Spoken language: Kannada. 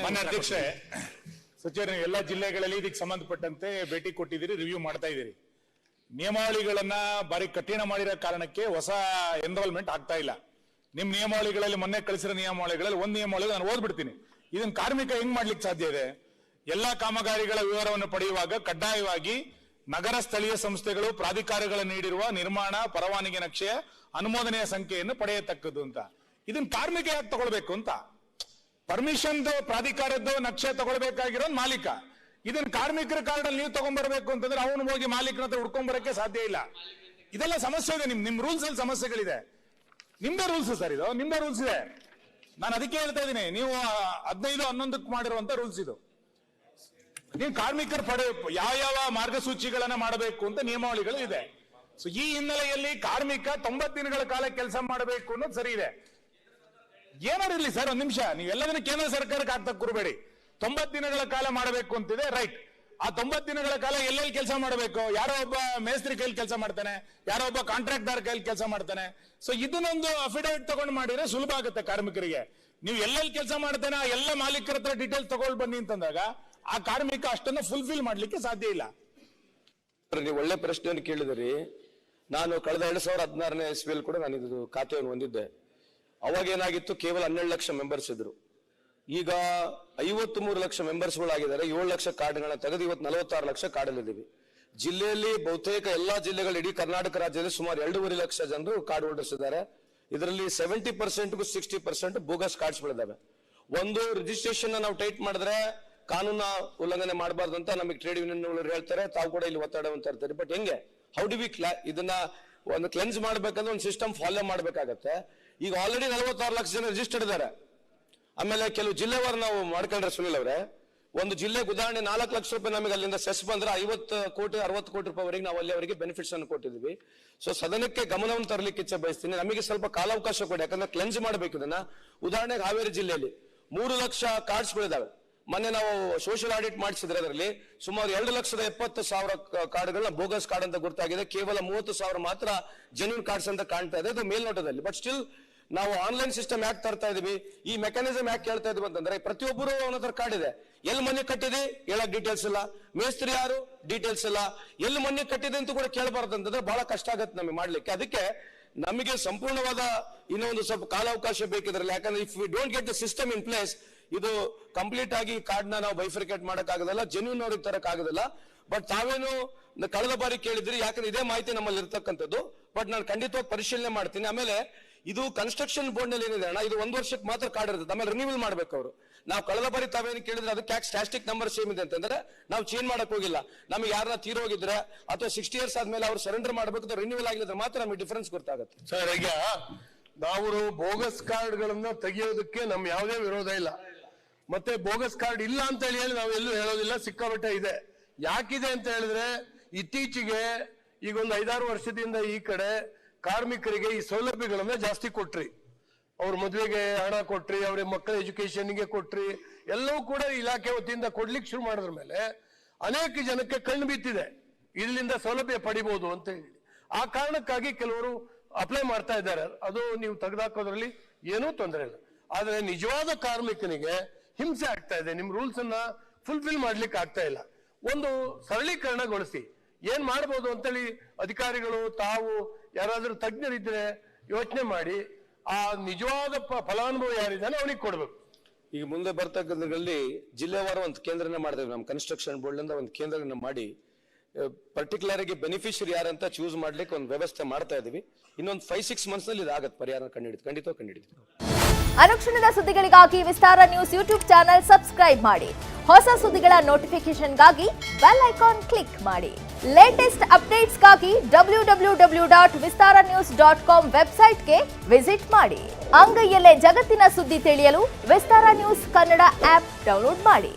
ಮಾನ್ಯ ಅಧ್ಯಕ್ಷರೇ, ಸಚಿವರು ಎಲ್ಲ ಜಿಲ್ಲೆಗಳಲ್ಲಿ ಇದಕ್ಕೆ ಸಂಬಂಧಪಟ್ಟಂತೆ ಭೇಟಿ ಕೊಟ್ಟಿದ್ದೀರಿ, ರಿವ್ಯೂ ಮಾಡ್ತಾ ಇದ್ದೀರಿ. ನಿಯಮಾವಳಿಗಳನ್ನ ಬಾರಿ ಕಠಿಣ ಮಾಡಿರೋ ಕಾರಣಕ್ಕೆ ಹೊಸ ಎನ್ರೋಲ್ಮೆಂಟ್ ಆಗ್ತಾ ಇಲ್ಲ. ನಿಮ್ ನಿಯಮಾವಳಿಗಳಲ್ಲಿ ಮೊನ್ನೆ ಕಳಿಸಿರೋ ನಿಯಮಾವಳಿಗಳಲ್ಲಿ ಒಂದ್ ನಿಯಮಾವಳಿ ನಾನು ಓದ್ಬಿಡ್ತೀನಿ. ಇದನ್ನ ಕಾರ್ಮಿಕ ಹೆಂಗ್ ಮಾಡ್ಲಿಕ್ಕೆ ಸಾಧ್ಯ ಇದೆ? ಎಲ್ಲಾ ಕಾಮಗಾರಿಗಳ ವಿವರವನ್ನು ಪಡೆಯುವಾಗ ಕಡ್ಡಾಯವಾಗಿ ನಗರ ಸ್ಥಳೀಯ ಸಂಸ್ಥೆಗಳು ಪ್ರಾಧಿಕಾರಗಳು ನೀಡಿರುವ ನಿರ್ಮಾಣ ಪರವಾನಗಿ ನಕ್ಷೆಯ ಅನುಮೋದನೆಯ ಸಂಖ್ಯೆಯನ್ನು ಪಡೆಯತಕ್ಕದ್ದು ಅಂತ. ಇದನ್ನ ಕಾರ್ಮಿಕ ಯಾಕೆ ತಗೊಳ್ಬೇಕು ಅಂತ? ಪರ್ಮಿಷನ್ ಪ್ರಾಧಿಕಾರದ್ದು ನಕ್ಷೆ ತಗೊಳ್ಬೇಕಾಗಿರೋ ಮಾಲೀಕ. ಇದನ್ನ ಕಾರ್ಮಿಕರ ಕಾರ್ಡಲ್ಲಿ ನೀವು ತಗೊಂಡ್ಬರ್ಬೇಕು ಅಂತಂದ್ರೆ ಅವನು ಹೋಗಿ ಮಾಲೀಕನ ಹತ್ರ ಹುಡ್ಕೊಂಡ್ ಬರಕ್ಕೆ ಸಾಧ್ಯ ಇಲ್ಲ. ಇದೆಲ್ಲ ಸಮಸ್ಯೆ ಇದೆ. ನಿಮ್ ರೂಲ್ಸ್ ಅಲ್ಲಿ ಸಮಸ್ಯೆಗಳಿದೆ. ನಿಮ್ದೇ ರೂಲ್ಸ್ ಸರ್, ಇದು ನಿಮ್ದೇ ರೂಲ್ಸ್ ಇದೆ. ನಾನು ಅದಕ್ಕೆ ಹೇಳ್ತಾ ಇದ್ದೀನಿ, ನೀವು 15-11 ಮಾಡಿರುವಂತ ರೂಲ್ಸ್ ಇದು. ನೀವು ಕಾರ್ಮಿಕರ ಯಾವ ಮಾರ್ಗಸೂಚಿಗಳನ್ನ ಮಾಡಬೇಕು ಅಂತ ನಿಯಮಾವಳಿಗಳು ಇದೆ. ಸೊ ಈ ಹಿನ್ನೆಲೆಯಲ್ಲಿ ಕಾರ್ಮಿಕ 90 ದಿನಗಳ ಕಾಲ ಕೆಲಸ ಮಾಡಬೇಕು ಅನ್ನೋದು ಸರಿ ಇದೆ. ಏನಾರು ಇರ್ಲಿ ಸರ್, ಒಂದ್ ನಿಮಿಷ, ನೀವೆಲ್ಲದನ್ನ ಕೇಂದ್ರ ಸರ್ಕಾರಕ್ಕೆ ಆಗ್ತಾ ಕೂರಬೇಡಿ. 90 ದಿನಗಳ ಕಾಲ ಮಾಡಬೇಕು ಅಂತಿದೆ, ರೈಟ್. ಆ 90 ದಿನಗಳ ಕಾಲ ಎಲ್ಲೆಲ್ಲಿ ಕೆಲಸ ಮಾಡಬೇಕು? ಯಾರೋ ಒಬ್ಬ ಮೇಸ್ತ್ರಿ ಕೈಲಿ ಕೆಲಸ ಮಾಡ್ತಾನೆ, ಯಾರೋ ಒಬ್ಬ ಕಾಂಟ್ರಾಕ್ಟರ್ ಕೈಲಿ ಕೆಲಸ ಮಾಡ್ತಾನೆ. ಸೊ ಇದನ್ನೊಂದು ಅಫಿಡವಿಟ್ ತಗೊಂಡು ಮಾಡಿದ್ರೆ ಸುಲಭ ಆಗುತ್ತೆ ಕಾರ್ಮಿಕರಿಗೆ. ನೀವು ಎಲ್ಲೆಲ್ಲಿ ಕೆಲಸ ಮಾಡ್ತಾನೆ ಆ ಎಲ್ಲ ಮಾಲೀಕರ ಹತ್ರ ಡೀಟೇಲ್ಸ್ ತಗೊಂಡು ಬನ್ನಿ ಅಂತಂದಾಗ ಆ ಕಾರ್ಮಿಕ ಅಷ್ಟನ್ನು ಫುಲ್ಫಿಲ್ ಮಾಡ್ಲಿಕ್ಕೆ ಸಾಧ್ಯ ಇಲ್ಲ. ನೀವು ಒಳ್ಳೆ ಪ್ರಶ್ನೆಯನ್ನು ಕೇಳಿದಿರಿ. ನಾನು ಕಳೆದ 2016ನೇ ಇಸ್ವಿಯಲ್ಲಿ ಕೂಡ ನಾನು ಇದು ಖಾತೆಯನ್ನು ಹೊಂದಿದ್ದೆ. ಅವಾಗ ಏನಾಗಿತ್ತು, ಕೇವಲ 12 ಲಕ್ಷ ಮೆಂಬರ್ಸ್ ಇದ್ರು. ಈಗ 53 ಲಕ್ಷ ಮೆಂಬರ್ಸ್ಗಳಾಗಿದ್ದಾರೆ. 7 ಲಕ್ಷ ಕಾರ್ಡ್ಗಳನ್ನ ತೆಗೆದು ಇವತ್ತು 46 ಲಕ್ಷ ಕಾರ್ಡಲ್ಲಿದ್ದೀವಿ. ಜಿಲ್ಲೆಯಲ್ಲಿ ಬಹುತೇಕ ಎಲ್ಲಾ ಜಿಲ್ಲೆಗಳು, ಇಡೀ ಕರ್ನಾಟಕ ರಾಜ್ಯದಲ್ಲಿ ಸುಮಾರು 2.5 ಲಕ್ಷ ಜನರು ಕಾರ್ಡ್ ಹೋಲ್ಡರ್ಸ್ ಇದ್ದಾರೆ. ಇದರಲ್ಲಿ 70%ಗೂ 60% ಬೋಗಸ್ ಕಾರ್ಡ್ಸ್ಗಳಿದ್ದಾವೆ. ಒಂದು ರಿಜಿಸ್ಟ್ರೇಷನ್ ನಾವು ಟೈಟ್ ಮಾಡಿದ್ರೆ ಕಾನೂನ ಉಲ್ಲಂಘನೆ ಮಾಡಬಾರ್ದು ಅಂತ ನಮಗೆ ಟ್ರೇಡ್ ಯೂನಿಯನ್ ಹೇಳ್ತಾರೆ. ತಾವು ಕೂಡ ಇಲ್ಲಿ ಒತ್ತಡ ಅಂತ ಇರ್ತಾರೆ. ಬಟ್ ಹೆಂಗೆ, ಹೌ ಡು ವಿ ಇದನ್ನ ಒಂದು ಕ್ಲೆನ್ಸ್ ಮಾಡ್ಬೇಕಂದ್ರೆ ಒಂದು ಸಿಸ್ಟಮ್ ಫಾಲೋ ಮಾಡ್ಬೇಕಾಗತ್ತೆ. ಈಗ ಆಲ್ರೆಡಿ 46 ಲಕ್ಷ ಜನ ರಿಜಿಸ್ಟರ್ಡ್ ಇದ್ದಾರೆ. ಆಮೇಲೆ ಕೆಲವು ಜಿಲ್ಲೆವಾರು ನಾವು ಮಾಡ್ಕೊಂಡ್ರೆ ಸುನಿಲ್ ಅವರೇ, ಒಂದು ಜಿಲ್ಲೆಗೆ ಉದಾಹರಣೆ 4 ಲಕ್ಷ ರೂಪಾಯಿ ನಮಗೆ ಅಲ್ಲಿಂದ ಸೆಸ್ ಬಂದ್ರೆ 50 ಕೋಟಿ 60 ಕೋಟಿ ರೂಪಾಯಿವರೆಗೆ ನಾವು ಅಲ್ಲಿ ಅವರಿಗೆ ಬೆನಿಫಿಟ್ಸ್ ಅನ್ನು ಕೊಟ್ಟಿದ್ವಿ. ಸೊ ಸದನಕ್ಕೆ ಗಮನವನ್ನು ತರಲಿಕ್ಕೆ ಇಚ್ಛೆ ಬಯಸ್ತೀನಿ. ನಮಗೆ ಸ್ವಲ್ಪ ಕಾಲಾವಕಾಶ ಕೊಡಿ, ಯಾಕಂದ್ರೆ ಕ್ಲೆನ್ಸ್ ಮಾಡಬೇಕು ಇದನ್ನ. ಉದಾಹರಣೆಗೆ ಹಾವೇರಿ ಜಿಲ್ಲೆಯಲ್ಲಿ 3 ಲಕ್ಷ ಕಾರ್ಡ್ಸ್ಗಳಿದಾವೆ. ಮೊನ್ನೆ ನಾವು ಸೋಷಿಯಲ್ ಆಡಿಟ್ ಮಾಡಿಸಿದ್ರೆ ಅದರಲ್ಲಿ ಸುಮಾರು 2,70,000 ಕಾರ್ಡ್ಗಳನ್ನ ಬೋಗಸ್ ಕಾರ್ಡ್ ಅಂತ ಗುರುತಾಗಿದೆ. ಕೇವಲ 30,000 ಮಾತ್ರ ಜೆನ್ಯೂನ್ ಕಾರ್ಡ್ಸ್ ಅಂತ ಕಾಣ್ತಾ ಇದೆ, ಅದು ಮೇಲ್ನೋಟದಲ್ಲಿ. ಬಟ್ ಸ್ಟಿಲ್ ನಾವು ಆನ್ಲೈನ್ ಸಿಸ್ಟಮ್ ಯಾಕೆ ತರ್ತಾ ಇದೀವಿ, ಈ ಮೆಕ್ಯಾನಿಸಮ್ ಯಾಕೆ ಹೇಳ್ತಾ ಇದೀವಿ ಅಂತಂದ್ರೆ, ಪ್ರತಿಯೊಬ್ಬರು ಅವನ ಹತ್ರ ಕಾರ್ಡ್ ಇದೆ. ಎಲ್ಲಿ ಮನೆ ಕಟ್ಟಿದೆ ಹೇಳಕ್ ಡೀಟೇಲ್ಸ್ ಇಲ್ಲ, ಮೇಸ್ತ್ರಿ ಯಾರು ಡೀಟೇಲ್ಸ್ ಇಲ್ಲ, ಎಲ್ಲಿ ಮನೆ ಕಟ್ಟಿದೆ ಅಂತ ಕೂಡ ಕೇಳಬಾರ್ದು ಅಂತಂದ್ರೆ ಬಹಳ ಕಷ್ಟ ಆಗತ್ತೆ ನಮಗೆ ಮಾಡ್ಲಿಕ್ಕೆ. ಅದಕ್ಕೆ ನಮಗೆ ಸಂಪೂರ್ಣವಾದ ಇನ್ನೊಂದು ಸ್ವಲ್ಪ ಕಾಲಾವಕಾಶ ಬೇಕಿದ್ರಲ್ಲಿ. ಯಾಕಂದ್ರೆ if we don't get the system in place, ಇದು ಕಂಪ್ಲೀಟ್ ಆಗಿ ಕಾರ್ಡ್ ನಾವು ಬೈಫರ್ಕೇಟ್ ಮಾಡಕ್ ಆಗೋದಿಲ್ಲ, ಜೆನ್ಯೂನ್ ಅವ್ರಿಗೆ ತರಕ್ ಆಗೋದಿಲ್ಲ. ಬಟ್ ತಾವೇನು ಕಳೆದ ಬಾರಿ ಕೇಳಿದ್ರಿ, ಯಾಕಂದ್ರೆ ಇದೇ ಮಾಹಿತಿ ನಮ್ಮಲ್ಲಿ ಇರ್ತಕ್ಕಂಥದ್ದು. ಬಟ್ ನಾನು ಖಂಡಿತವಾಗಿ ಪರಿಶೀಲನೆ ಮಾಡ್ತೀನಿ. ಆಮೇಲೆ ಇದು ಕನ್ಸ್ಟ್ರಕ್ಷನ್ ಬೋರ್ಡ್ ನಲ್ಲಿ ಏನಿದೆ ಅಣ್ಣ, ಇದು 1 ವರ್ಷಕ್ಕೆ ಮಾತ್ರ ಕಾರ್ಡ್ ಇರುತ್ತೆ, ಆಮೇಲೆ ರಿನ್ಯೂವಲ್ ಮಾಡ್ಬೇಕು ಅವರು. ನಾವು ಕಳೆದ ಬಾರಿ ತಾವೇನು ಕೇಳಿದ್ರೆ ಅದಕ್ಕೆ ಯಾಕೆ ಸ್ಟ್ಯಾಟಿಕ್ ನಂಬರ್ ಸೇಮ್ ಇದೆ ಅಂತಂದ್ರೆ ನಾವು ಚೇಂಜ್ ಮಾಡಕ್ ಹೋಗಿಲ್ಲ. ನಮಗೆ ಯಾರನ್ನ ತೀರೋಗಿದ್ರೆ ಅಥವಾ 60 ಇಯರ್ಸ್ ಆದ್ಮೇಲೆ ಅವ್ರು ಸರೆಂಡರ್ ಮಾಡಬೇಕು, ರಿನ್ಯೂವಲ್ ಆಗಿದ್ರೆ ಮಾತ್ರ ನಮಗೆ ಡಿಫರೆನ್ಸ್ ಗೊತ್ತಾಗುತ್ತೆ. ಸರ್, ಈಗ ನಾವು ಬೋಗಸ್ ಕಾರ್ಡ್ಗಳನ್ನ ತೆಗೆಯೋದಕ್ಕೆ ನಮ್ ಯಾವುದೇ ವಿರೋಧ ಇಲ್ಲ. ಮತ್ತೆ ಬೋಗಸ್ ಕಾರ್ಡ್ ಇಲ್ಲ ಅಂತ ಹೇಳಿ ನಾವು ಎಲ್ಲೂ ಹೇಳೋದಿಲ್ಲ, ಸಿಕ್ಕಾಪಟ್ಟೆ ಇದೆ. ಯಾಕಿದೆ ಅಂತ ಹೇಳಿದ್ರೆ, ಇತ್ತೀಚೆಗೆ ಈಗ ಒಂದು 5-6 ವರ್ಷದಿಂದ ಈ ಕಡೆ ಕಾರ್ಮಿಕರಿಗೆ ಈ ಸೌಲಭ್ಯಗಳನ್ನ ಜಾಸ್ತಿ ಕೊಟ್ರಿ. ಅವ್ರ ಮದುವೆಗೆ ಹಣ ಕೊಟ್ರಿ, ಅವ್ರ ಮಕ್ಕಳ ಎಜುಕೇಶನ್ಗೆ ಕೊಟ್ರಿ, ಎಲ್ಲವೂ ಕೂಡ ಇಲಾಖೆ ವತಿಯಿಂದ ಕೊಡ್ಲಿಕ್ಕೆ ಶುರು ಮಾಡಿದ್ರ ಮೇಲೆ ಅನೇಕ ಜನಕ್ಕೆ ಕಣ್ಣು ಬಿತ್ತಿದೆ, ಇದರಿಂದ ಸೌಲಭ್ಯ ಪಡಿಬಹುದು ಅಂತ ಹೇಳಿ. ಆ ಕಾರಣಕ್ಕಾಗಿ ಕೆಲವರು ಅಪ್ಲೈ ಮಾಡ್ತಾ ಇದ್ದಾರೆ. ಅದು ನೀವು ತೆಗೆದಾಕೋದ್ರಲ್ಲಿ ಏನೂ ತೊಂದರೆ ಇಲ್ಲ. ಆದ್ರೆ ನಿಜವಾದ ಕಾರ್ಮಿಕನಿಗೆ ಹಿಂಸೆ ಆಗ್ತಾ ಇದೆ. ನಿಮ್ ರೂಲ್ಸ್ ಅನ್ನ ಫುಲ್ಫಿಲ್ ಮಾಡ್ಲಿಕ್ಕೆ ಆಗ್ತಾ ಇಲ್ಲ. ಒಂದು ಸರಳೀಕರಣಗೊಳಿಸಿ ಏನ್ ಮಾಡ್ಬೋದು ಅಂತೇಳಿ ಅಧಿಕಾರಿಗಳು, ತಾವು ಯಾರಾದ್ರೂ ತಜ್ಞರಿದ್ರೆ ಯೋಚನೆ ಮಾಡಿ ಆ ನಿಜವಾದ ಫಲಾನುಭವಿ ಯಾರಿದ್ದಾನೆ ಅವನಿಗೆ ಕೊಡ್ಬೇಕು. ಈಗ ಮುಂದೆ ಬರ್ತಕ್ಕಂಥದ್ರಲ್ಲಿ ಜಿಲ್ಲೆವಾರ ಒಂದು ಕೇಂದ್ರನ ಮಾಡ್ತೇವೆ. ನಮ್ಮ ಕನ್ಸ್ಟ್ರಕ್ಷನ್ ಬೋರ್ಡ್ ಇಂದ ಒಂದು ಕೇಂದ್ರನ ಮಾಡಿ ಪರ್ಟಿಕ್ಯುಲರ್ ಆಗಿ ಬೆನಿಫಿಷರಿ ಯಾರಂತ ಚೂಸ್ ಮಾಡ್ಲಿಕ್ಕೆ ಒಂದು ವ್ಯವಸ್ಥೆ ಮಾಡ್ತಾ ಇದೀವಿ. ಇನ್ನೊಂದು 5-6 ಮಂತ್ಸ್ ನಲ್ಲಿ ಇದಾಗತ್ತೆ, ಪರಿಹಾರ ಖಂಡಿತ ಕಂಡುಹಿಡಿತೀವಿ. ಅನುಕ್ಷಣದ ಸುದ್ದಿಗಳಿಗಾಗಿ ವಿಸ್ತಾರ ನ್ಯೂಸ್ ಯೂಟ್ಯೂಬ್ ಚಾನೆಲ್ ಸಬ್ಸ್ಕ್ರೈಬ್ ಮಾಡಿ. ಹೊಸ ಸುದ್ದಿಗಳ ನೋಟಿಫಿಕೇಶನ್ಗಾಗಿ ಬೆಲ್ ಐಕಾನ್ ಕ್ಲಿಕ್ ಮಾಡಿ. ಲೇಟೆಸ್ಟ್ ಅಪ್ಡೇಟ್ಸ್ಗಾಗಿ www.vistaranews.com ವೆಬ್ಸೈಟ್ಗೆ ವಿಸಿಟ್ ಮಾಡಿ. ಅಂಗೈಯಲ್ಲೇ ಜಗತ್ತಿನ ಸುದ್ದಿ ತಿಳಿಯಲು ವಿಸ್ತಾರ ನ್ಯೂಸ್ ಕನ್ನಡ ಆಪ್ ಡೌನ್ಲೋಡ್ ಮಾಡಿ.